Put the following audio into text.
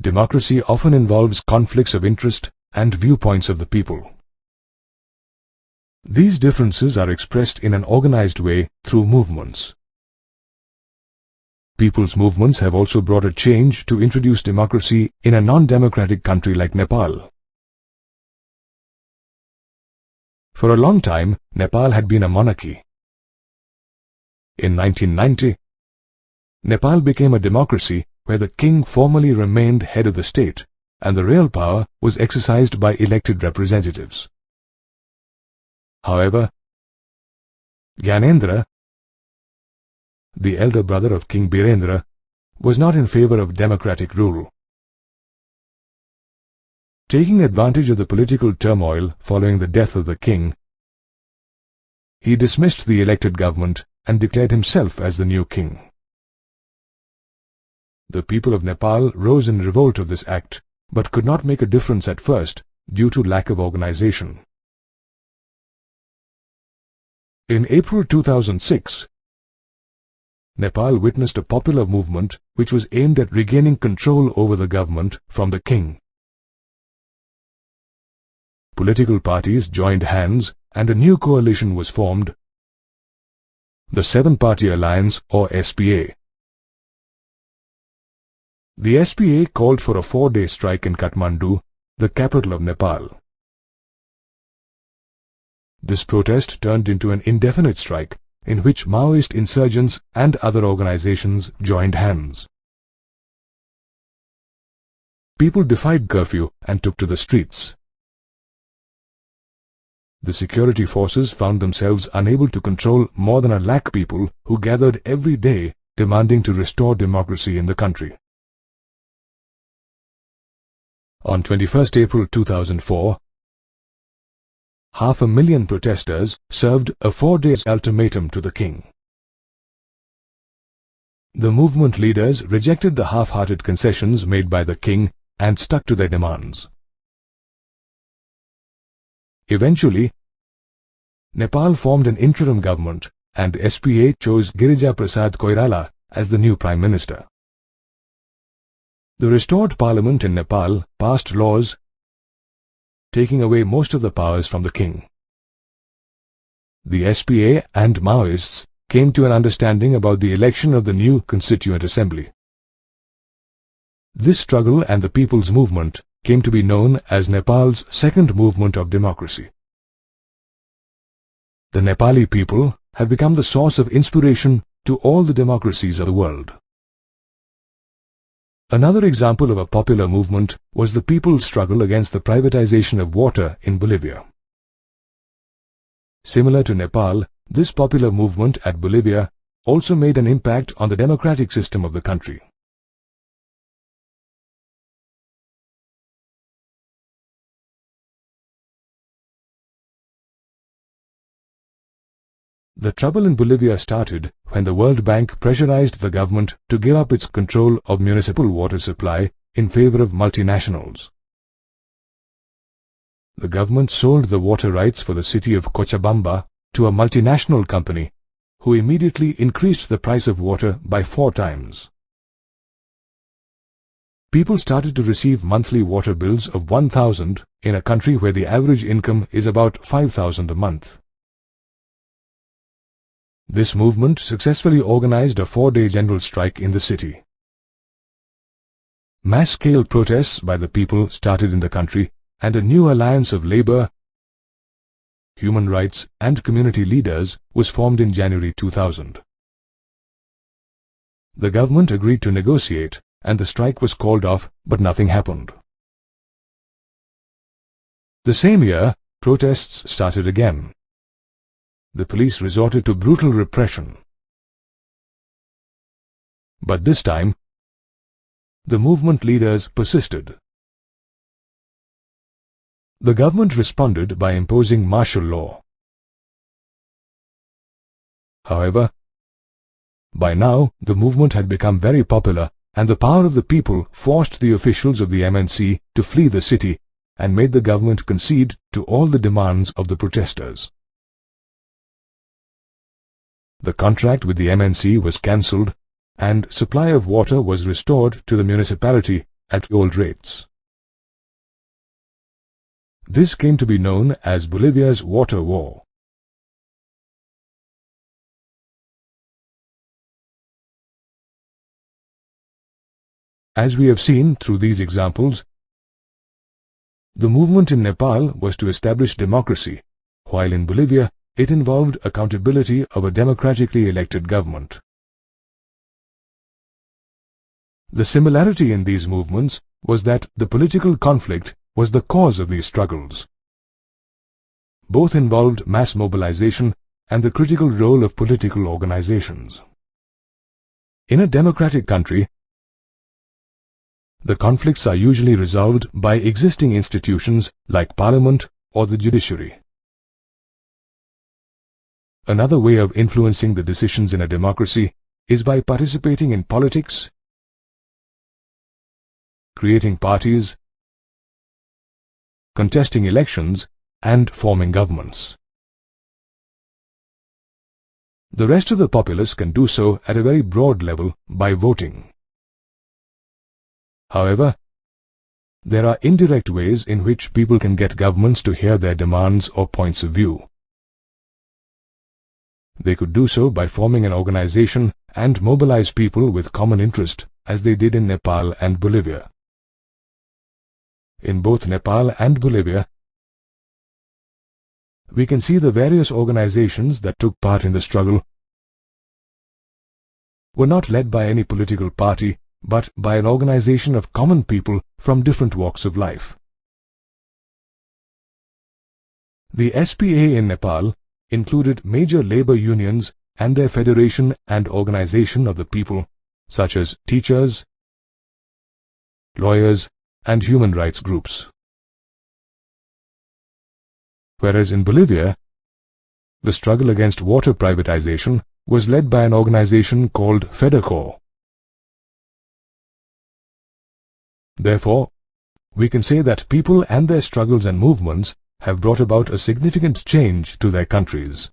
democracy often involves conflicts of interest and viewpoints of the people. These differences are expressed in an organized way through movements. People's movements have also brought a change to introduce democracy in a non-democratic country like Nepal. For a long time, Nepal had been a monarchy. In 1990, Nepal became a democracy where the king formally remained head of the state and the real power was exercised by elected representatives. However, Gyanendra, the elder brother of King Birendra, was not in favor of democratic rule. Taking advantage of the political turmoil following the death of the king, he dismissed the elected government and declared himself as the new king. The people of Nepal rose in revolt of this act, but could not make a difference at first due to lack of organization. In April 2006, Nepal witnessed a popular movement which was aimed at regaining control over the government from the king. Political parties joined hands and a new coalition was formed, the Seven-Party Alliance or SPA. The SPA called for a 4-day strike in Kathmandu, the capital of Nepal. This protest turned into an indefinite strike in which Maoist insurgents and other organizations joined hands. People defied curfew and took to the streets. The security forces found themselves unable to control more than 1 lakh people who gathered every day demanding to restore democracy in the country. On 21st April 2004, 500,000 protesters served a 4-day ultimatum to the king. The movement leaders rejected the half-hearted concessions made by the king and stuck to their demands. Eventually, Nepal formed an interim government and SPA chose Girija Prasad Koirala as the new Prime Minister. The restored parliament in Nepal passed laws taking away most of the powers from the king. The SPA and Maoists came to an understanding about the election of the new Constituent Assembly. This struggle and the People's Movement came to be known as Nepal's second movement of democracy. The Nepali people have become the source of inspiration to all the democracies of the world. Another example of a popular movement was the people's struggle against the privatization of water in Bolivia. Similar to Nepal, this popular movement at Bolivia also made an impact on the democratic system of the country. The trouble in Bolivia started when the World Bank pressurized the government to give up its control of municipal water supply in favor of multinationals. The government sold the water rights for the city of Cochabamba to a multinational company, who immediately increased the price of water by 4 times. People started to receive monthly water bills of 1,000 in a country where the average income is about 5,000 a month. This movement successfully organized a 4-day general strike in the city. Mass-scale protests by the people started in the country, and a new alliance of labor, human rights and community leaders was formed in January 2000. The government agreed to negotiate, and the strike was called off, but nothing happened. The same year, protests started again. The police resorted to brutal repression. But this time, the movement leaders persisted. The government responded by imposing martial law. However, by now the movement had become very popular, and the power of the people forced the officials of the MNC to flee the city and made the government concede to all the demands of the protesters. The contract with the MNC was cancelled and supply of water was restored to the municipality at old rates. This came to be known as Bolivia's water war. As we have seen through these examples, the movement in Nepal was to establish democracy, while in Bolivia it involved accountability of a democratically elected government. The similarity in these movements was that the political conflict was the cause of these struggles. Both involved mass mobilization and the critical role of political organizations. In a democratic country, the conflicts are usually resolved by existing institutions like parliament or the judiciary. Another way of influencing the decisions in a democracy is by participating in politics, creating parties, contesting elections, and forming governments. The rest of the populace can do so at a very broad level by voting. However, there are indirect ways in which people can get governments to hear their demands or points of view. They could do so by forming an organization and mobilize people with common interest, as they did in Nepal and Bolivia. In both Nepal and Bolivia, we can see the various organizations that took part in the struggle were not led by any political party, but by an organization of common people from different walks of life. The SPA in Nepal included major labor unions and their federation and organization of the people, such as teachers, lawyers, and human rights groups. Whereas in Bolivia, the struggle against water privatization was led by an organization called FEDERCO. Therefore, we can say that people and their struggles and movements have brought about a significant change to their countries.